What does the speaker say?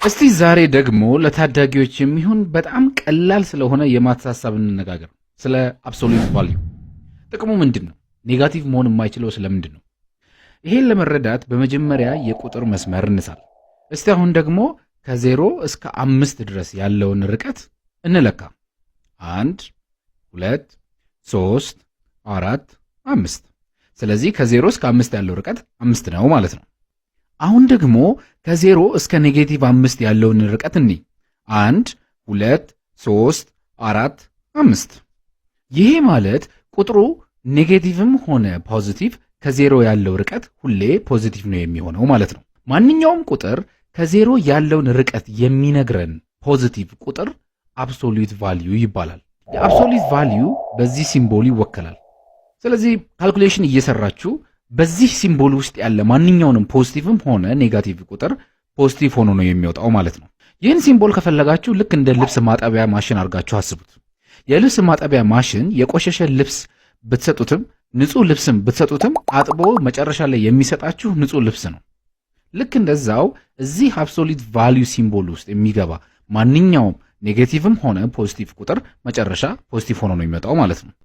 እስቲ ዛሬ ደግሞ ለታዳጊዎች የሚሆን በጣም ቀላል ስለሆነ የማትስ ሐሳብ እንነጋገር። ስለ አብሶሉት ቫልዩ ጥቅሙ ምንድነው? ኔጋቲቭ መሆን የማይችለው ስለምንድን ነው? ይሄን ለመረዳት በመጀመሪያ የቁጥር መስመር እንሳል። እስቲ አሁን ደግሞ ከ0 እስከ 5 ድረስ ያለውን ርቀት እንለካ። 1 2 3 4 5። ስለዚህ ከ0 እስከ 5 ያለው ርቀት 5 ነው ማለት ነው። አሁን ደግሞ ከ0 እስከ ኔጌቲቭ 5 ያለውን ርቀት እንይ። 1 2 3 4 5። ይሄ ማለት ቁጥሩ ኔጌቲቭም ሆነ ፖዚቲቭ ከ0 ያለው ርቀት ሁሌ ፖዚቲቭ ነው የሚሆነው ማለት ነው። ማንኛውም ቁጥር ከ0 ያለውን ርቀት የሚነግረን ፖዚቲቭ ቁጥር አብሶሉት ቫልዩ ይባላል። የአብሶሉት ቫልዩ በዚህ ሲምቦል ይወከላል። ስለዚህ ካልኩሌሽን እየሰራችሁ በዚህ ሲምቦል ውስጥ ያለ ማንኛውንም ፖዚቲቭም ሆነ ኔጋቲቭ ቁጥር ፖዚቲቭ ሆኖ ነው የሚወጣው ማለት ነው። ይህን ሲምቦል ከፈለጋችሁ ልክ እንደ ልብስ ማጠቢያ ማሽን አድርጋችሁ አስቡት። የልብስ ማጠቢያ ማሽን የቆሸሸ ልብስ ብትሰጡትም ንጹህ ልብስም ብትሰጡትም አጥቦ መጨረሻ ላይ የሚሰጣችሁ ንጹህ ልብስ ነው። ልክ እንደዛው እዚህ አብሶሉት ቫልዩ ሲምቦል ውስጥ የሚገባ ማንኛውም ኔጌቲቭም ሆነ ፖዚቲቭ ቁጥር መጨረሻ ፖዚቲቭ ሆኖ ነው የሚወጣው ማለት ነው።